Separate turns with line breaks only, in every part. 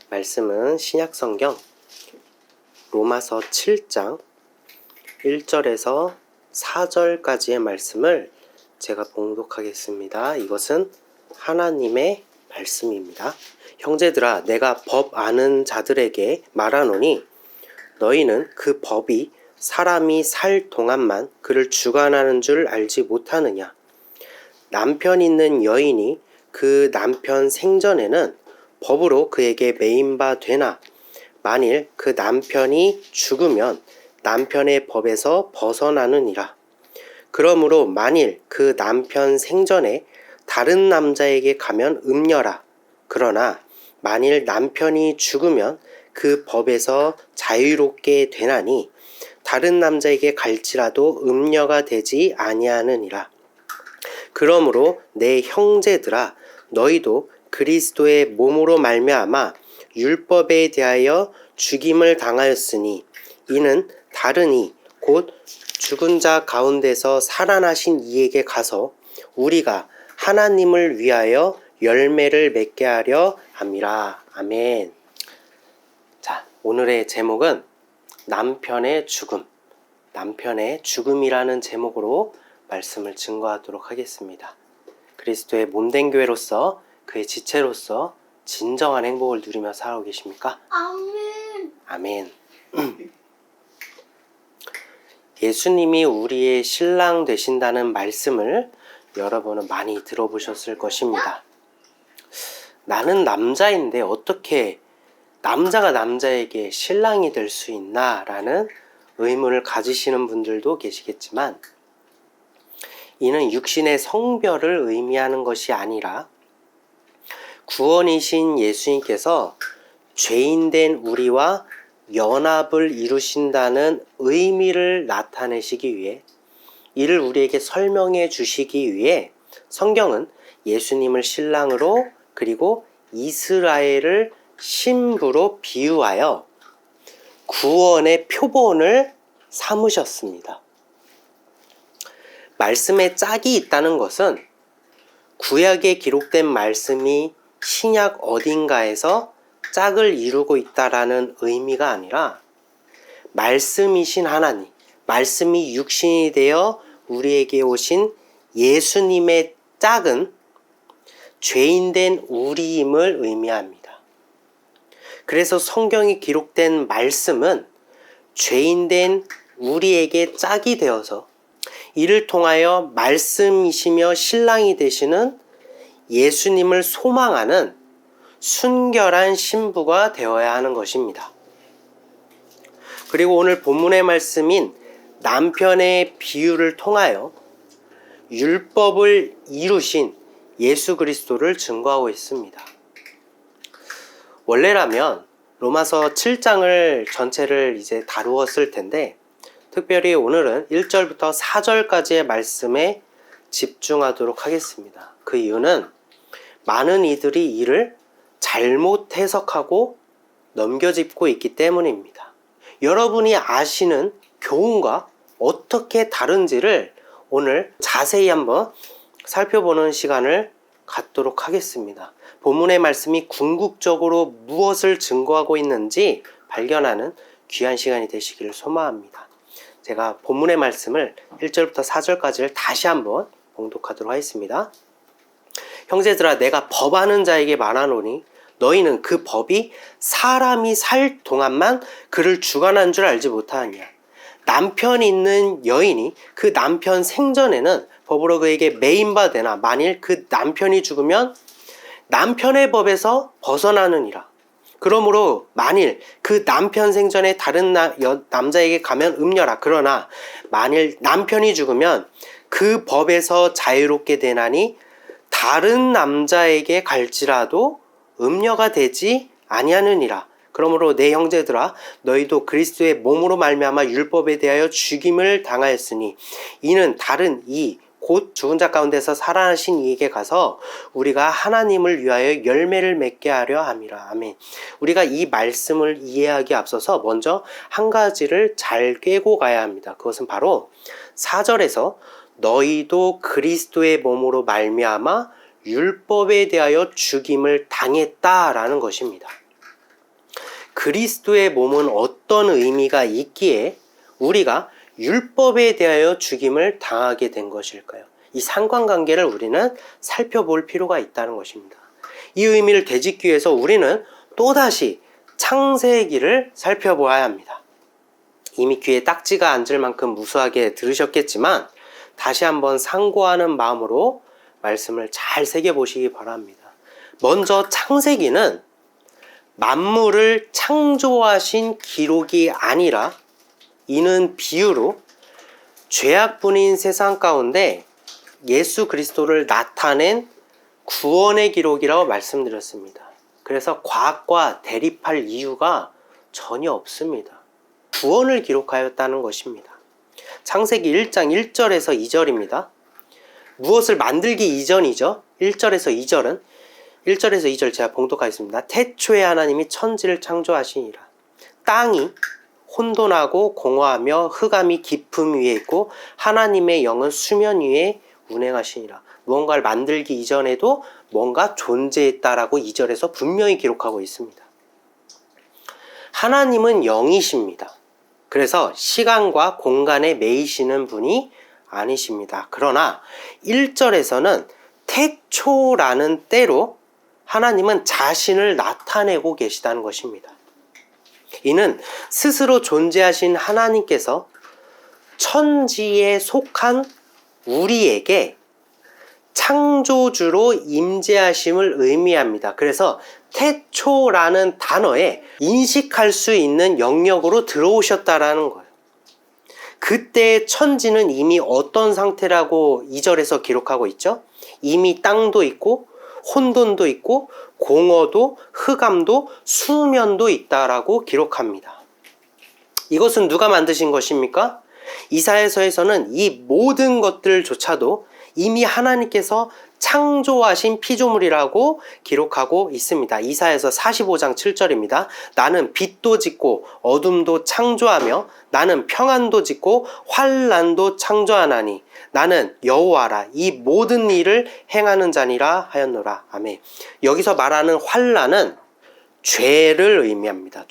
말씀은 신약성경 로마서 7장 1절에서 4절까지의 말씀을 제가 봉독하겠습니다. 이것은 하나님의 말씀입니다. 형제들아, 내가 법 아는 자들에게 말하노니 너희는 그 법이 사람이 살 동안만 그를 주관하는 줄 알지 못하느냐. 남편 있는 여인이 그 남편 생전에는 법으로 그에게 매인바 되나 만일 그 남편이 죽으면 남편의 법에서 벗어나느니라. 그러므로 만일 그 남편 생전에 다른 남자에게 가면 음녀라. 그러나 만일 남편이 죽으면 그 법에서 자유롭게 되나니 다른 남자에게 갈지라도 음녀가 되지 아니하느니라. 그러므로 내 형제들아, 너희도 그리스도의 몸으로 말미암아 율법에 대하여 죽임을 당하였으니 이는 다른 곧 죽은 자 가운데서 살아나신 이에게 가서 우리가 하나님을 위하여 열매를 맺게 하려 함이라. 아멘. 자, 오늘의 제목은 남편의 죽음이라는 제목으로 말씀을 증거하도록 하겠습니다. 그리스도의 몸된 교회로서 그의 지체로서 진정한 행복을 누리며 살아오고 계십니까?
아멘.
아멘. 예수님이 우리의 신랑 되신다는 말씀을 여러분은 많이 들어보셨을 것입니다. 나는 남자인데 어떻게 남자가 남자에게 신랑이 될 수 있나? 라는 의문을 가지시는 분들도 계시겠지만 이는 육신의 성별을 의미하는 것이 아니라 구원이신 예수님께서 죄인된 우리와 연합을 이루신다는 의미를 나타내시기 위해 이를 우리에게 설명해 주시기 위해 성경은 예수님을 신랑으로 그리고 이스라엘을 신부로 비유하여 구원의 표본을 삼으셨습니다. 말씀에 짝이 있다는 것은 구약에 기록된 말씀이 신약 어딘가에서 짝을 이루고 있다라는 의미가 아니라 말씀이신 하나님, 말씀이 육신이 되어 우리에게 오신 예수님의 짝은 죄인된 우리임을 의미합니다. 그래서 성경이 기록된 말씀은 죄인된 우리에게 짝이 되어서 이를 통하여 말씀이시며 신랑이 되시는 예수님을 소망하는 순결한 신부가 되어야 하는 것입니다. 그리고 오늘 본문의 말씀인 남편의 비유를 통하여 율법을 이루신 예수 그리스도를 증거하고 있습니다. 원래라면 로마서 7장을 전체를 이제 다루었을 텐데 특별히 오늘은 1절부터 4절까지의 말씀에 집중하도록 하겠습니다. 그 이유는 많은 이들이 이를 잘못 해석하고 넘겨짚고 있기 때문입니다. 여러분이 아시는 교훈과 어떻게 다른지를 오늘 자세히 한번 살펴보는 시간을 갖도록 하겠습니다. 본문의 말씀이 궁극적으로 무엇을 증거하고 있는지 발견하는 귀한 시간이 되시기를 소망합니다. 제가 본문의 말씀을 1절부터 4절까지를 다시 한번 봉독하도록 하겠습니다. 형제들아, 내가 법 아는 자에게 말하노니 너희는 그 법이 사람이 살 동안만 그를 주관한 줄 알지 못하느냐. 남편 있는 여인이 그 남편 생전에는 법으로 그에게 매인바 되나 만일 그 남편이 죽으면 남편의 법에서 벗어나느니라. 그러므로 만일 그 남편 생전에 다른 남자에게 가면 음녀라. 그러나 만일 남편이 죽으면 그 법에서 자유롭게 되나니 다른 남자에게 갈지라도 음녀가 되지 아니하느니라. 그러므로 내 형제들아, 너희도 그리스도의 몸으로 말미암아 율법에 대하여 죽임을 당하였으니 이는 다른 곧 죽은 자 가운데서 살아나신 이에게 가서 우리가 하나님을 위하여 열매를 맺게 하려 함이라. 아멘. 우리가 이 말씀을 이해하기 앞서서 먼저 한 가지를 잘 꿰고 가야 합니다. 그것은 바로 4절에서 너희도 그리스도의 몸으로 말미암아 율법에 대하여 죽임을 당했다라는 것입니다. 그리스도의 몸은 어떤 의미가 있기에 우리가 율법에 대하여 죽임을 당하게 된 것일까요? 이 상관관계를 우리는 살펴볼 필요가 있다는 것입니다. 이 의미를 되짚기 위해서 우리는 또다시 창세기를 살펴보아야 합니다. 이미 귀에 딱지가 앉을 만큼 무수하게 들으셨겠지만 다시 한번 상고하는 마음으로 말씀을 잘 새겨보시기 바랍니다. 먼저 창세기는 만물을 창조하신 기록이 아니라 이는 비유로 죄악뿐인 세상 가운데 예수 그리스도를 나타낸 구원의 기록이라고 말씀드렸습니다. 그래서 과학과 대립할 이유가 전혀 없습니다. 구원을 기록하였다는 것입니다. 창세기 1장 1절에서 2절입니다. 무엇을 만들기 이전이죠. 1절에서 2절은 1절에서 2절 제가 봉독하겠습니다. 태초에 하나님이 천지를 창조하시니라. 땅이 혼돈하고 공허하며 흑암이 깊음 위에 있고 하나님의 영은 수면 위에 운행하시니라. 무언가를 만들기 이전에도 뭔가 존재했다라고 2절에서 분명히 기록하고 있습니다. 하나님은 영이십니다. 그래서 시간과 공간에 매이시는 분이 아니십니다. 그러나 1절에서는 태초라는 때로 하나님은 자신을 나타내고 계시다는 것입니다. 이는 스스로 존재하신 하나님께서 천지에 속한 우리에게 창조주로 임재하심을 의미합니다. 그래서 태초라는 단어에 인식할 수 있는 영역으로 들어오셨다라는 거예요. 그때의 천지는 이미 어떤 상태라고 2절에서 기록하고 있죠? 이미 땅도 있고 혼돈도 있고 공허도 흑암도 수면도 있다라고 기록합니다. 이것은 누가 만드신 것입니까? 이사야서에서는 이 모든 것들조차도 이미 하나님께서 창조하신 피조물이라고 기록하고 있습니다. 이사야서 45장 7절입니다. 나는 빛도 짓고 어둠도 창조하며 나는 평안도 짓고 환난도 창조하나니 나는 여호와라 이 모든 일을 행하는 자니라 하였노라. 아멘. 여기서 말하는 환난은 죄를 의미합니다.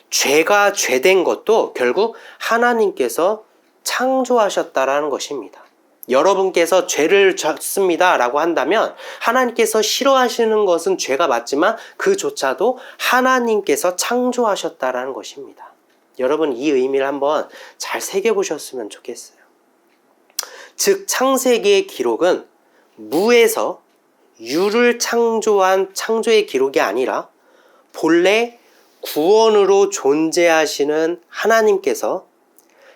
죄가 죄된 것도 결국 하나님께서 창조하셨다라는 것입니다. 여러분께서 죄를 졌습니다 라고 한다면 하나님께서 싫어하시는 것은 죄가 맞지만 그조차도 하나님께서 창조하셨다라는 것입니다. 여러분 이 의미를 한번 잘 새겨보셨으면 좋겠어요. 즉 창세기의 기록은 무에서 유를 창조한 창조의 기록이 아니라 본래 구원으로 존재하시는 하나님께서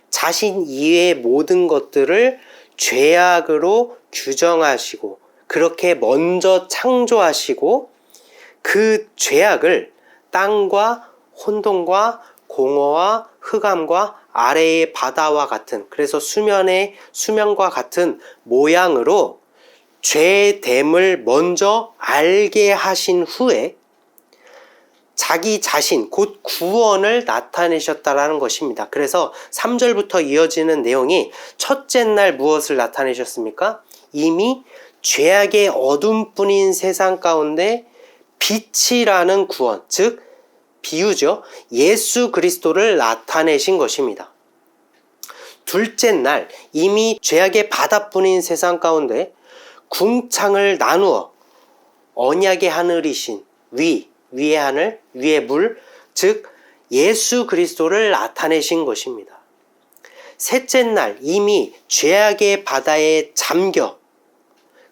자신 이외의 모든 것들을 죄악으로 규정하시고 그렇게 먼저 창조하시고 그 죄악을 땅과 혼돈과 공허와 흑암과 아래의 바다와 같은 그래서 수면과 같은 모양으로 죄됨을 먼저 알게 하신 후에 자기 자신 곧 구원을 나타내셨다라는 것입니다. 그래서 3절부터 이어지는 내용이 첫째 날 무엇을 나타내셨습니까? 이미 죄악의 어둠뿐인 세상 가운데 빛이라는 구원, 즉 비유죠. 예수 그리스도를 나타내신 것입니다. 둘째 날 이미 죄악의 바다뿐인 세상 가운데 궁창을 나누어 언약의 하늘이신 위의 하늘, 위의 물, 즉 예수 그리스도를 나타내신 것입니다. 셋째 날 이미 죄악의 바다에 잠겨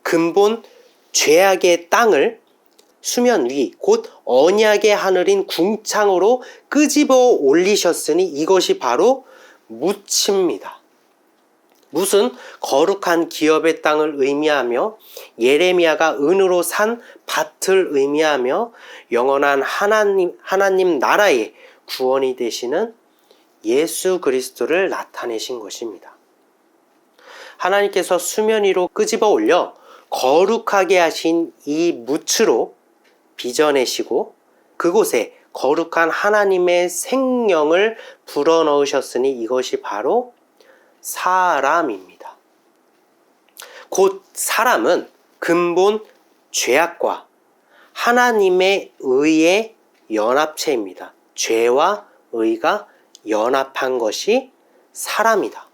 근본 죄악의 땅을 수면 위, 곧 언약의 하늘인 궁창으로 끄집어 올리셨으니 이것이 바로 묻힙니다. 묻은 거룩한 기업의 땅을 의미하며 예레미야가 은으로 산 밭을 의미하며 영원한 하나님 나라의 구원이 되시는 예수 그리스도를 나타내신 것입니다. 하나님께서 수면 위로 끄집어 올려 거룩하게 하신 이 묻으로 빚어내시고 그곳에 거룩한 하나님의 생명을 불어넣으셨으니 이것이 바로 사람입니다. 곧 사람은 근본 죄악과 하나님의 의에 연합체입니다. 죄와 의가 연합한 것이 사람이다.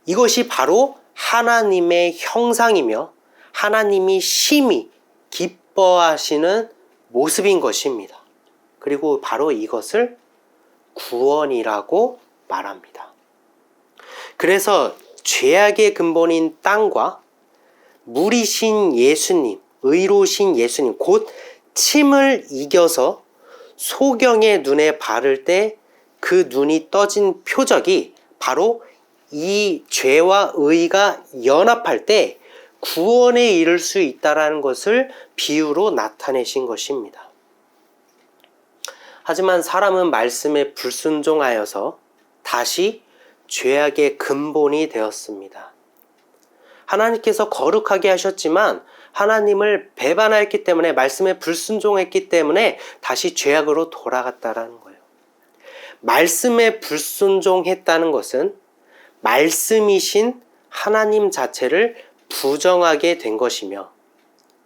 이것이 바로 하나님의 형상이며 하나님이 심히 기뻐하시는 모습인 것입니다. 그리고 바로 이것을 구원이라고 말합니다. 그래서 죄악의 근본인 땅과 물이신 예수님, 의로우신 예수님, 곧 침을 이겨서 소경의 눈에 바를 때 그 눈이 떠진 표적이 바로 이 죄와 의가 연합할 때 구원에 이를 수 있다는 것을 비유로 나타내신 것입니다. 하지만 사람은 말씀에 불순종하여서 다시 죄악의 근본이 되었습니다. 하나님께서 거룩하게 하셨지만 하나님을 배반했기 때문에, 말씀에 불순종했기 때문에 다시 죄악으로 돌아갔다라는 거예요. 말씀에 불순종했다는 것은 말씀이신 하나님 자체를 부정하게 된 것이며,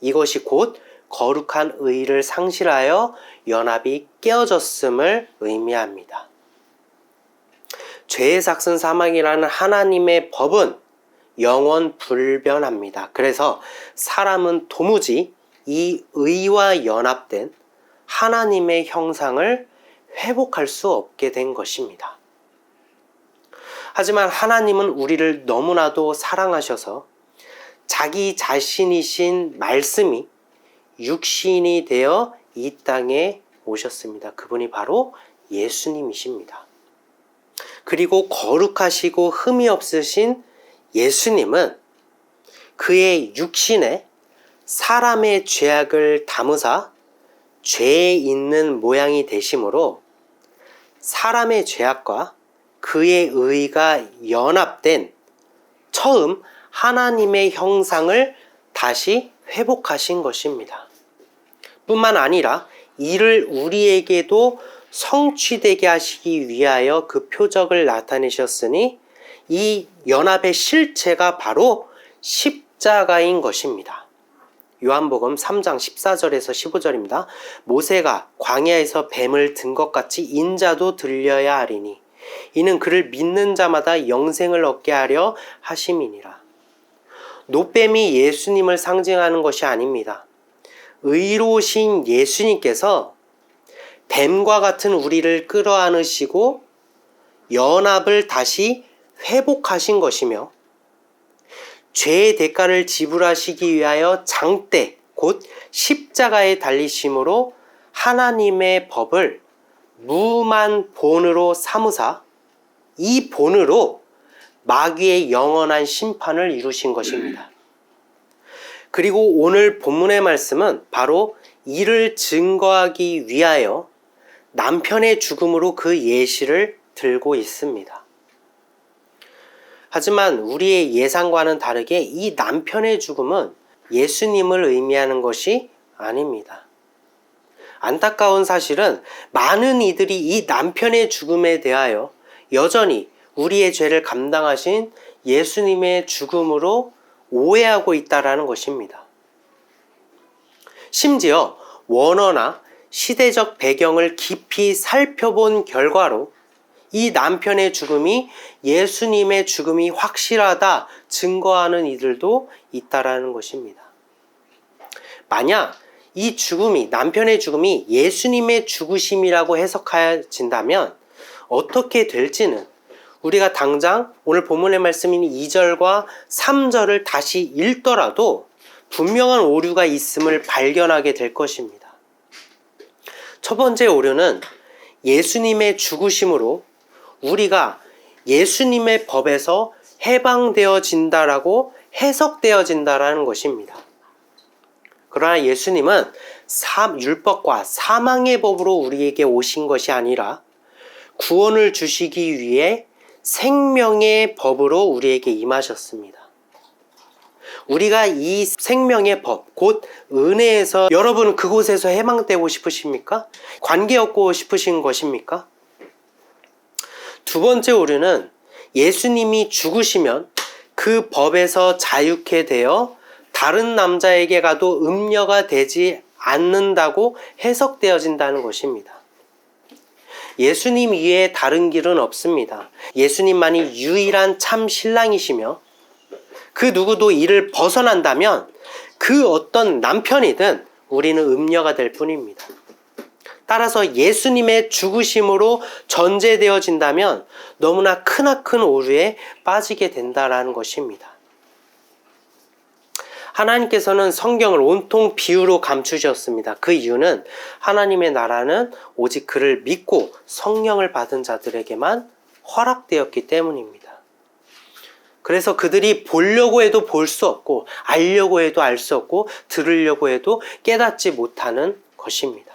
이것이 곧 거룩한 의를 상실하여 연합이 깨어졌음을 의미합니다. 죄의 삭은 사망이라는 하나님의 법은 영원 불변합니다. 그래서 사람은 도무지 이 의와 연합된 하나님의 형상을 회복할 수 없게 된 것입니다. 하지만 하나님은 우리를 너무나도 사랑하셔서 자기 자신이신 말씀이 육신이 되어 이 땅에 오셨습니다. 그분이 바로 예수님이십니다. 그리고 거룩하시고 흠이 없으신 예수님은 그의 육신에 사람의 죄악을 담으사 죄에 있는 모양이 되심으로 사람의 죄악과 그의 의가 연합된 처음 하나님의 형상을 다시 회복하신 것입니다. 뿐만 아니라 이를 우리에게도 성취되게 하시기 위하여 그 표적을 나타내셨으니 이 연합의 실체가 바로 십자가인 것입니다. 요한복음 3장 14절에서 15절입니다. 모세가 광야에서 뱀을 든 것 같이 인자도 들려야 하리니 이는 그를 믿는 자마다 영생을 얻게 하려 하심이니라. 노뱀이 예수님을 상징하는 것이 아닙니다. 의로우신 예수님께서 뱀과 같은 우리를 끌어안으시고 연합을 다시 회복하신 것이며, 죄의 대가를 지불하시기 위하여 장대 곧 십자가에 달리심으로 하나님의 법을 무만 본으로 삼으사 이 본으로 마귀의 영원한 심판을 이루신 것입니다. 그리고 오늘 본문의 말씀은 바로 이를 증거하기 위하여 남편의 죽음으로 그 예시를 들고 있습니다. 하지만 우리의 예상과는 다르게 이 남편의 죽음은 예수님을 의미하는 것이 아닙니다. 안타까운 사실은 많은 이들이 이 남편의 죽음에 대하여 여전히 우리의 죄를 감당하신 예수님의 죽음으로 오해하고 있다는 것입니다. 심지어 원어나 시대적 배경을 깊이 살펴본 결과로 이 남편의 죽음이 예수님의 죽음이 확실하다 증거하는 이들도 있다라는 것입니다. 만약 이 죽음이, 남편의 죽음이 예수님의 죽으심이라고 해석해진다면 어떻게 될지는 우리가 당장 오늘 본문의 말씀인 2절과 3절을 다시 읽더라도 분명한 오류가 있음을 발견하게 될 것입니다. 첫 번째 오류는 예수님의 죽으심으로 우리가 예수님의 법에서 해방되어진다라고 해석되어진다라는 것입니다. 그러나 예수님은 율법과 사망의 법으로 우리에게 오신 것이 아니라 구원을 주시기 위해 생명의 법으로 우리에게 임하셨습니다. 우리가 이 생명의 법, 곧 은혜에서 여러분은 그곳에서 해방되고 싶으십니까? 관계 얻고 싶으신 것입니까? 두 번째 오류는 예수님이 죽으시면 그 법에서 자유케 되어 다른 남자에게 가도 음녀가 되지 않는다고 해석되어진다는 것입니다. 예수님 이외에 다른 길은 없습니다. 예수님만이 유일한 참 신랑이시며 그 누구도 이를 벗어난다면 그 어떤 남편이든 우리는 음녀가 될 뿐입니다. 따라서 예수님의 죽으심으로 전제되어진다면 너무나 크나큰 오류에 빠지게 된다라는 것입니다. 하나님께서는 성경을 온통 비유로 감추셨습니다. 그 이유는 하나님의 나라는 오직 그를 믿고 성령을 받은 자들에게만 허락되었기 때문입니다. 그래서 그들이 보려고 해도 볼 수 없고 알려고 해도 알 수 없고 들으려고 해도 깨닫지 못하는 것입니다.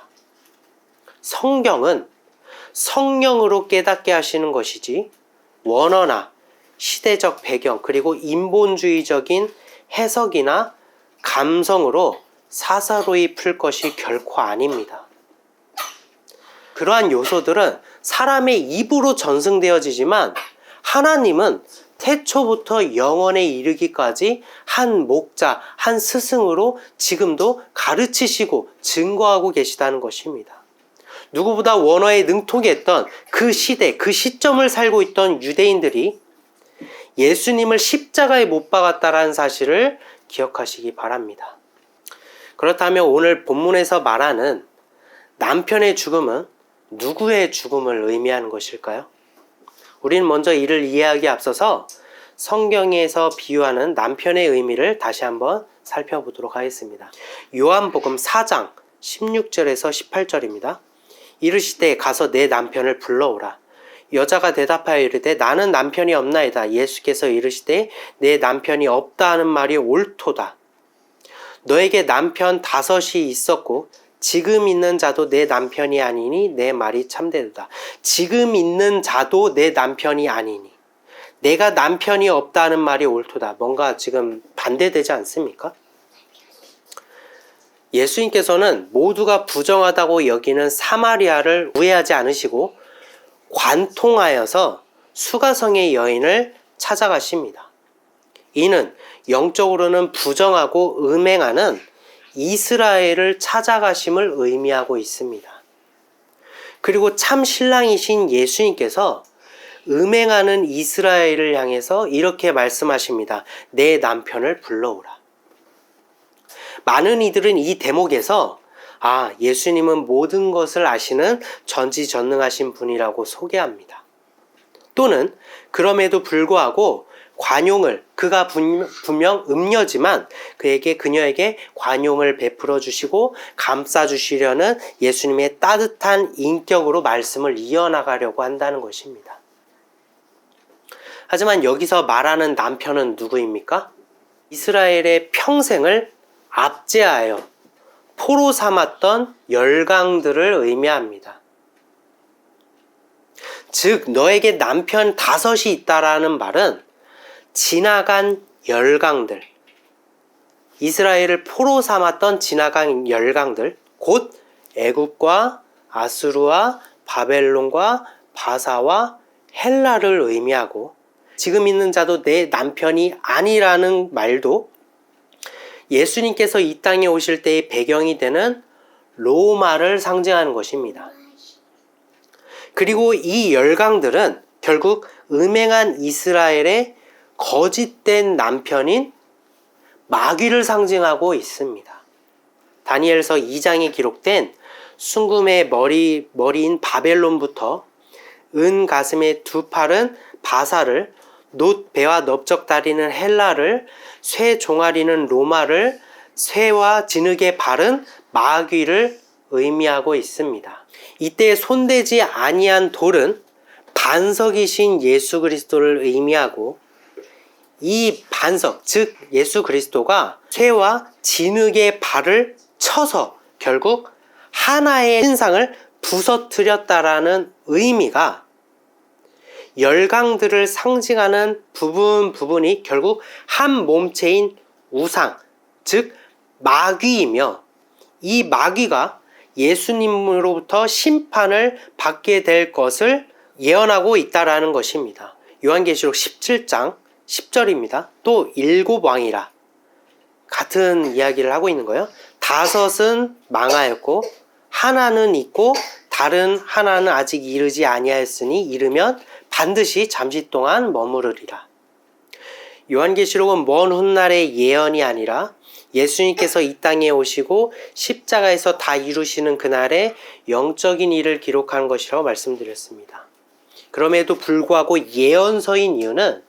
성경은 성령으로 깨닫게 하시는 것이지 원어나 시대적 배경 그리고 인본주의적인 해석이나 감성으로 사사로이 풀 것이 결코 아닙니다. 그러한 요소들은 사람의 입으로 전승되어지지만 하나님은 태초부터 영원에 이르기까지 한 목자, 한 스승으로 지금도 가르치시고 증거하고 계시다는 것입니다. 누구보다 원어에 능통했던 그 시대, 그 시점을 살고 있던 유대인들이 예수님을 십자가에 못 박았다라는 사실을 기억하시기 바랍니다. 그렇다면 오늘 본문에서 말하는 남편의 죽음은 누구의 죽음을 의미하는 것일까요? 우리는 먼저 이를 이해하기에 앞서서 성경에서 비유하는 남편의 의미를 다시 한번 살펴보도록 하겠습니다. 요한복음 4장 16절에서 18절입니다. 이르시되 가서 내 남편을 불러오라. 여자가 대답하여 이르되 나는 남편이 없나이다. 예수께서 이르시되 내 남편이 없다 하는 말이 옳도다. 너에게 남편 5이 있었고 지금 있는 자도 내 남편이 아니니 내 말이 참되도다. 지금 있는 자도 내 남편이 아니니 내가 남편이 없다 하는 말이 옳도다. 뭔가 지금 반대되지 않습니까? 예수님께서는 모두가 부정하다고 여기는 사마리아를 우회하지 않으시고 관통하여서 수가성의 여인을 찾아가십니다. 이는 영적으로는 부정하고 음행하는 이스라엘을 찾아가심을 의미하고 있습니다. 그리고 참 신랑이신 예수님께서 음행하는 이스라엘을 향해서 이렇게 말씀하십니다. 내 남편을 불러오라. 많은 이들은 이 대목에서 예수님은 모든 것을 아시는 전지전능하신 분이라고 소개합니다. 또는 그럼에도 불구하고 관용을 그가 분명 음녀지만 그녀에게 관용을 베풀어 주시고 감싸 주시려는 예수님의 따뜻한 인격으로 말씀을 이어나가려고 한다는 것입니다. 하지만 여기서 말하는 남편은 누구입니까? 이스라엘의 평생을 압제하여 포로 삼았던 열강들을 의미합니다. 즉 너에게 남편 5이 있다라는 말은 지나간 열강들, 이스라엘을 포로 삼았던 지나간 열강들, 곧 애굽과 아수르와 바벨론과 바사와 헬라를 의미하고 지금 있는 자도 내 남편이 아니라는 말도 예수님께서 이 땅에 오실 때의 배경이 되는 로마를 상징하는 것입니다. 그리고 이 열강들은 결국 음행한 이스라엘의 거짓된 남편인 마귀를 상징하고 있습니다. 다니엘서 2장에 기록된 순금의 머리인 바벨론부터 은 가슴의 2팔은 바사를, 놋 배와 넓적다리는 헬라를, 쇠 종아리는 로마를, 쇠와 진흙의 발은 마귀를 의미하고 있습니다. 이때 손대지 아니한 돌은 반석이신 예수 그리스도를 의미하고 이 반석, 즉 예수 그리스도가 쇠와 진흙의 발을 쳐서 결국 하나의 신상을 부서뜨렸다라는 의미가 열강들을 상징하는 부분이 결국 한 몸체인 우상, 즉 마귀이며 이 마귀가 예수님으로부터 심판을 받게 될 것을 예언하고 있다라는 것입니다. 요한계시록 17장 10절입니다. 또 7왕이라 같은 이야기를 하고 있는 거예요. 5은 망하였고 하나는 있고 다른 하나는 아직 이르지 아니하였으니 이르면 반드시 잠시 동안 머무르리라. 요한계시록은 먼 훗날의 예언이 아니라 예수님께서 이 땅에 오시고 십자가에서 다 이루시는 그날의 영적인 일을 기록한 것이라고 말씀드렸습니다. 그럼에도 불구하고 예언서인 이유는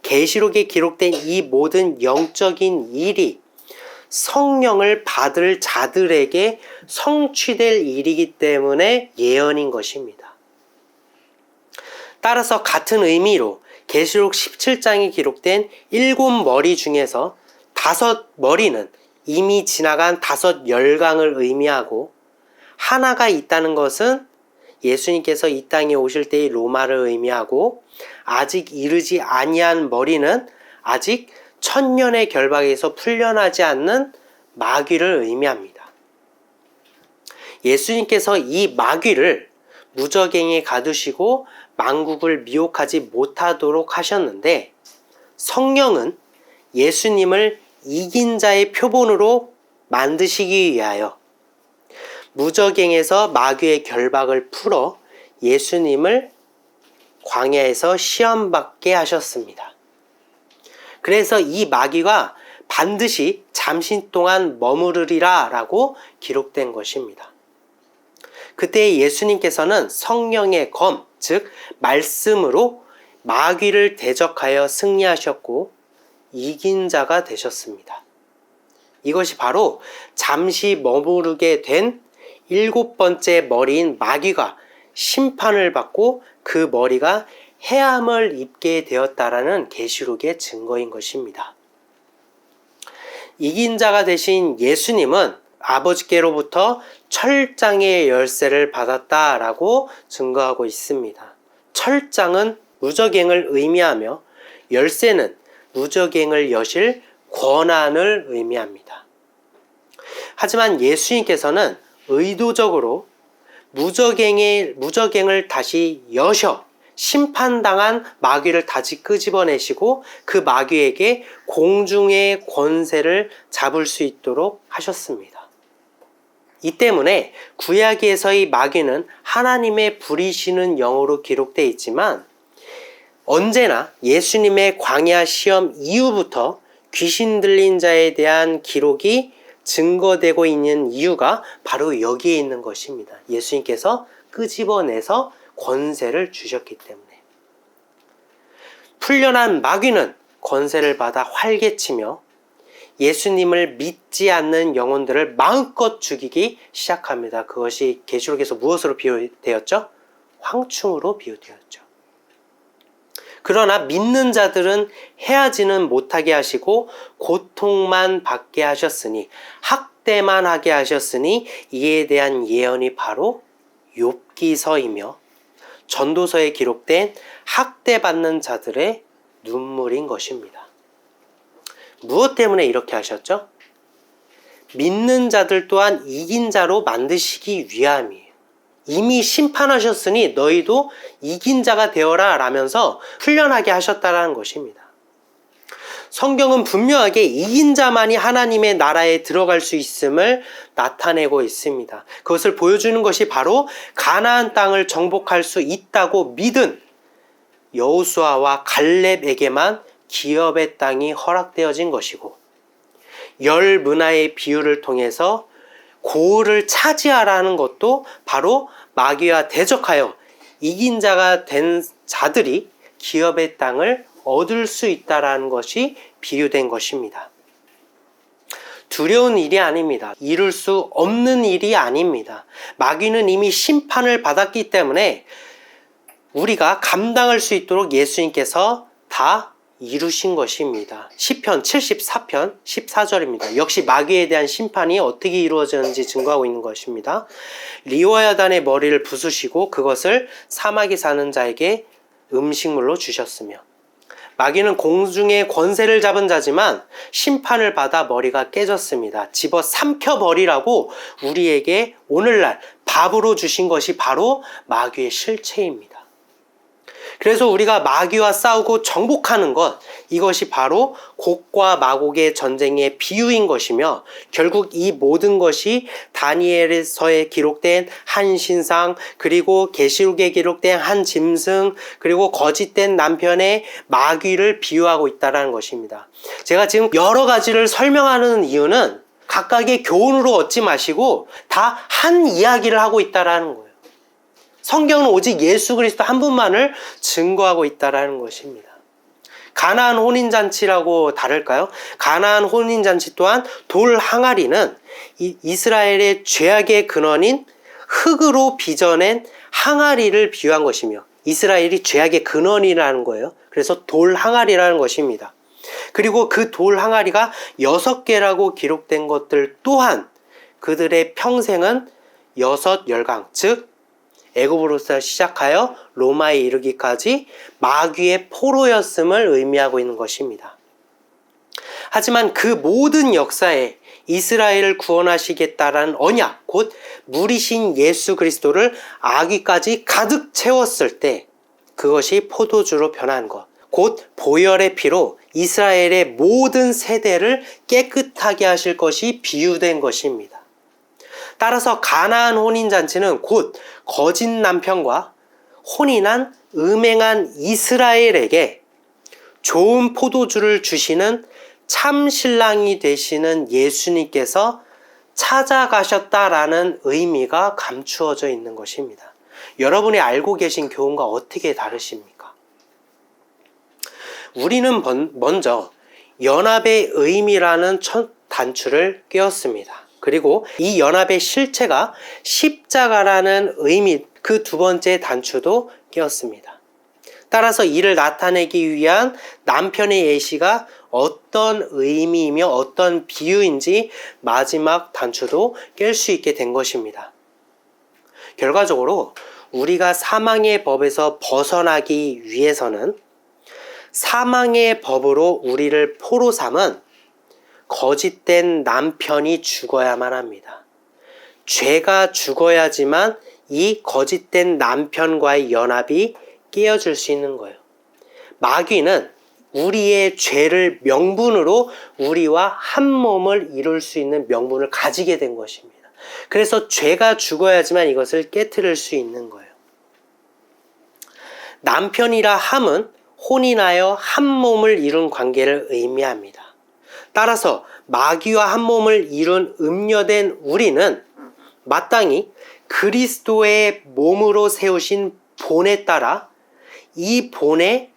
계시록에 기록된 이 모든 영적인 일이 성령을 받을 자들에게 성취될 일이기 때문에 예언인 것입니다. 따라서 같은 의미로 계시록 17장에 기록된 7머리 중에서 5머리는 이미 지나간 5열강을 의미하고 하나가 있다는 것은 예수님께서 이 땅에 오실 때의 로마를 의미하고 아직 이르지 아니한 머리는 아직 천년의 결박에서 풀려나지 않는 마귀를 의미합니다. 예수님께서 이 마귀를 무저갱에 가두시고 만국을 미혹하지 못하도록 하셨는데 성령은 예수님을 이긴 자의 표본으로 만드시기 위하여 무저갱에서 마귀의 결박을 풀어 예수님을 광야에서 시험받게 하셨습니다. 그래서 이 마귀가 반드시 잠시 동안 머무르리라 라고 기록된 것입니다. 그때 예수님께서는 성령의 검, 즉 말씀으로 마귀를 대적하여 승리하셨고 이긴 자가 되셨습니다. 이것이 바로 잠시 머무르게 된 7번째 머리인 마귀가 심판을 받고 그 머리가 해함을 입게 되었다라는 계시록의 증거인 것입니다. 이긴 자가 되신 예수님은 아버지께로부터 철장의 열쇠를 받았다라고 증거하고 있습니다. 철장은 무저갱을 의미하며 열쇠는 무저갱을 여실 권한을 의미합니다. 하지만 예수님께서는 의도적으로 무저갱을 다시 여셔 심판당한 마귀를 다시 끄집어내시고 그 마귀에게 공중의 권세를 잡을 수 있도록 하셨습니다. 이 때문에 구약에서의 마귀는 하나님의 부리시는 영으로 기록되어 있지만 언제나 예수님의 광야 시험 이후부터 귀신 들린 자에 대한 기록이 증거되고 있는 이유가 바로 여기에 있는 것입니다. 예수님께서 끄집어내서 권세를 주셨기 때문에. 풀려난 마귀는 권세를 받아 활개치며 예수님을 믿지 않는 영혼들을 마음껏 죽이기 시작합니다. 그것이 계시록에서 무엇으로 비유되었죠? 황충으로 비유되었죠. 그러나 믿는 자들은 해하지는 못하게 하시고 고통만 받게 하셨으니 학대만 하게 하셨으니 이에 대한 예언이 바로 욥기서이며 전도서에 기록된 학대받는 자들의 눈물인 것입니다. 무엇 때문에 이렇게 하셨죠? 믿는 자들 또한 이긴 자로 만드시기 위함이에요. 이미 심판하셨으니 너희도 이긴 자가 되어라 라면서 훈련하게 하셨다라는 것입니다. 성경은 분명하게 이긴 자만이 하나님의 나라에 들어갈 수 있음을 나타내고 있습니다. 그것을 보여주는 것이 바로 가나안 땅을 정복할 수 있다고 믿은 여호수아와 갈렙에게만 기업의 땅이 허락되어진 것이고 열 문화의 비유를 통해서 고을을 차지하라는 것도 바로 마귀와 대적하여 이긴 자가 된 자들이 기업의 땅을 얻을 수 있다라는 것이 비유된 것입니다. 두려운 일이 아닙니다. 이룰 수 없는 일이 아닙니다. 마귀는 이미 심판을 받았기 때문에 우리가 감당할 수 있도록 예수님께서 다 이루신 것입니다. 시편 74편 14절입니다. 역시 마귀에 대한 심판이 어떻게 이루어졌는지 증거하고 있는 것입니다. 리워야단의 머리를 부수시고 그것을 사막에 사는 자에게 음식물로 주셨으며 마귀는 공중의 권세를 잡은 자지만 심판을 받아 머리가 깨졌습니다. 집어 삼켜버리라고 우리에게 오늘날 밥으로 주신 것이 바로 마귀의 실체입니다. 그래서 우리가 마귀와 싸우고 정복하는 것, 이것이 바로 곡과 마곡의 전쟁의 비유인 것이며, 결국 이 모든 것이 다니엘서에 기록된 한 신상, 그리고 계시록에 기록된 한 짐승, 그리고 거짓된 남편의 마귀를 비유하고 있다는 것입니다. 제가 지금 여러 가지를 설명하는 이유는 각각의 교훈으로 얻지 마시고 다 한 이야기를 하고 있다는 거예요. 성경은 오직 예수 그리스도 한 분만을 증거하고 있다는 것입니다. 가나안 혼인잔치라고 다를까요? 가나안 혼인잔치 또한 돌 항아리는 이스라엘의 죄악의 근원인 흙으로 빚어낸 항아리를 비유한 것이며, 이스라엘이 죄악의 근원이라는 거예요. 그래서 돌 항아리라는 것입니다. 그리고 그 돌 항아리가 6개라고 기록된 것들 또한 그들의 평생은 6열강, 즉 애굽으로서 시작하여 로마에 이르기까지 마귀의 포로였음을 의미하고 있는 것입니다. 하지만 그 모든 역사에 이스라엘을 구원하시겠다라는 언약, 곧 물이신 예수 그리스도를 아귀까지 가득 채웠을 때 그것이 포도주로 변한 것, 곧 보혈의 피로 이스라엘의 모든 세대를 깨끗하게 하실 것이 비유된 것입니다. 따라서 가나안 혼인잔치는 곧 거짓 남편과 혼인한 음행한 이스라엘에게 좋은 포도주를 주시는 참 신랑이 되시는 예수님께서 찾아가셨다라는 의미가 감추어져 있는 것입니다. 여러분이 알고 계신 교훈과 어떻게 다르십니까? 우리는 먼저 연합의 의미라는 첫 단추를 꿰었습니다. 그리고 이 연합의 실체가 십자가라는 의미, 그 두 번째 단추도 꿰었습니다. 따라서 이를 나타내기 위한 남편의 예시가 어떤 의미이며 어떤 비유인지 마지막 단추도 깰 수 있게 된 것입니다. 결과적으로 우리가 사망의 법에서 벗어나기 위해서는 사망의 법으로 우리를 포로 삼은 거짓된 남편이 죽어야만 합니다. 죄가 죽어야지만 이 거짓된 남편과의 연합이 깨어질 수 있는 거예요. 마귀는 우리의 죄를 명분으로 우리와 한 몸을 이룰 수 있는 명분을 가지게 된 것입니다. 그래서 죄가 죽어야지만 이것을 깨트릴 수 있는 거예요. 남편이라 함은 혼인하여 한 몸을 이룬 관계를 의미합니다. 따라서 마귀와 한 몸을 이룬 음녀된 우리는 마땅히 그리스도의 몸으로 세우신 본에 따라 이 본에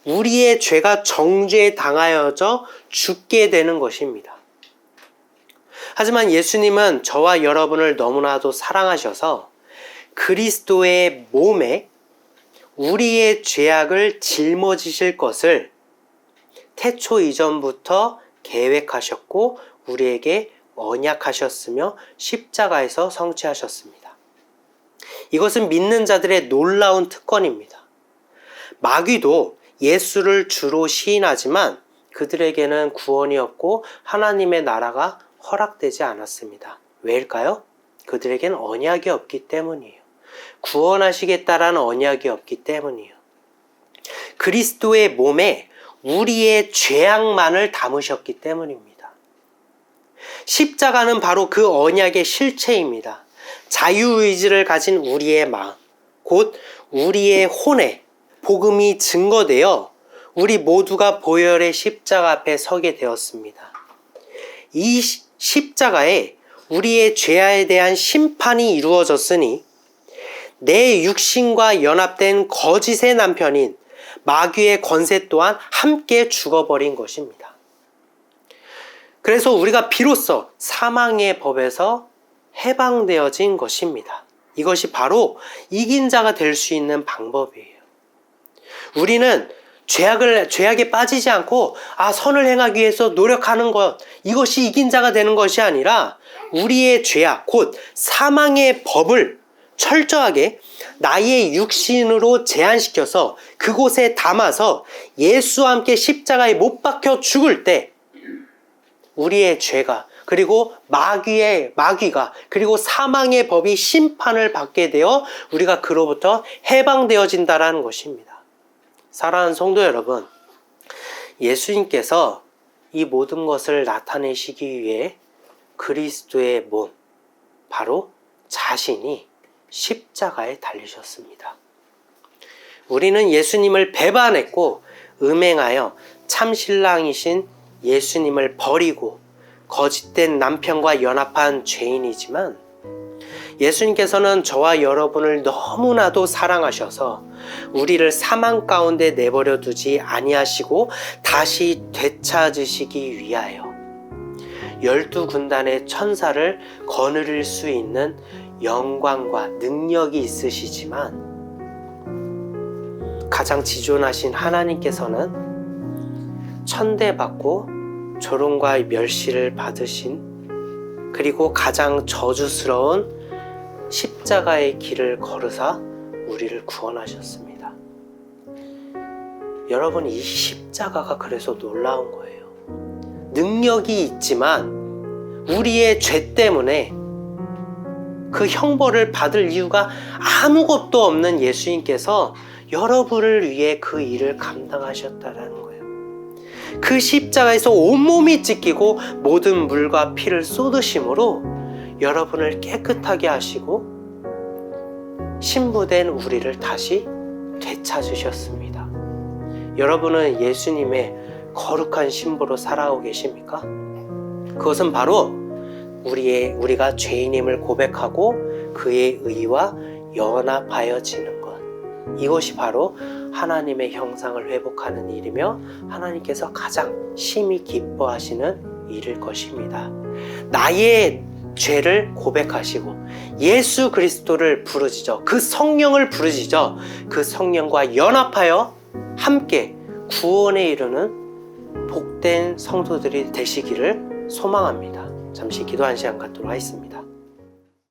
우리의 죄가 정죄 당하여져 죽게 되는 것입니다. 하지만 예수님은 저와 여러분을 너무나도 사랑하셔서 그리스도의 몸에 우리의 죄악을 짊어지실 것을 태초 이전부터 계획하셨고 우리에게 언약하셨으며 십자가에서 성취하셨습니다. 이것은 믿는 자들의 놀라운 특권입니다. 마귀도 예수를 주로 시인하지만 그들에게는 구원이 없고 하나님의 나라가 허락되지 않았습니다. 왜일까요? 그들에게는 언약이 없기 때문이에요. 구원하시겠다라는 언약이 없기 때문이에요. 그리스도의 몸에 우리의 죄악만을 담으셨기 때문입니다. 십자가는 바로 그 언약의 실체입니다. 자유의지를 가진 우리의 마음, 곧 우리의 혼에 복음이 증거되어 우리 모두가 보혈의 십자가 앞에 서게 되었습니다. 이 십자가에 우리의 죄에 대한 심판이 이루어졌으니 내 육신과 연합된 거짓의 남편인 마귀의 권세 또한 함께 죽어버린 것입니다. 그래서 우리가 비로소 사망의 법에서 해방되어진 것입니다. 이것이 바로 이긴 자가 될 수 있는 방법이에요. 우리는 죄악에 빠지지 않고 선을 행하기 위해서 노력하는 것, 이것이 이긴 자가 되는 것이 아니라 우리의 죄악, 곧 사망의 법을 철저하게 나의 육신으로 제한시켜서 그곳에 담아서 예수와 함께 십자가에 못 박혀 죽을 때 우리의 죄가 그리고 마귀가 그리고 사망의 법이 심판을 받게 되어 우리가 그로부터 해방되어진다라는 것입니다. 사랑하는 성도 여러분, 예수님께서 이 모든 것을 나타내시기 위해 그리스도의 몸, 바로 자신이 십자가에 달리셨습니다. 우리는 예수님을 배반했고 음행하여 참신랑이신 예수님을 버리고 거짓된 남편과 연합한 죄인이지만 예수님께서는 저와 여러분을 너무나도 사랑하셔서 우리를 사망 가운데 내버려 두지 아니하시고 다시 되찾으시기 위하여 12군단의 천사를 거느릴 수 있는 영광과 능력이 있으시지만 가장 지존하신 하나님께서는 천대받고 조롱과 멸시를 받으신 그리고 가장 저주스러운 십자가의 길을 걸으사 우리를 구원하셨습니다. 여러분, 이 십자가가 그래서 놀라운 거예요. 능력이 있지만 우리의 죄 때문에 그 형벌을 받을 이유가 아무것도 없는 예수님께서 여러분을 위해 그 일을 감당하셨다라는 거예요. 그 십자가에서 온몸이 찢기고 모든 물과 피를 쏟으심으로 여러분을 깨끗하게 하시고 신부된 우리를 다시 되찾으셨습니다. 여러분은 예수님의 거룩한 신부로 살아오고 계십니까? 그것은 바로 우리가 죄인임을 고백하고 그의 의와 연합하여지는 것. 이것이 바로 하나님의 형상을 회복하는 일이며 하나님께서 가장 심히 기뻐하시는 일일 것입니다. 나의 죄를 고백하시고 예수 그리스도를 부르짖어 그 성령을 부르짖어 그 성령과 연합하여 함께 구원에 이르는 복된 성도들이 되시기를 소망합니다. 잠시 기도한 시간 갖도록 하겠습니다.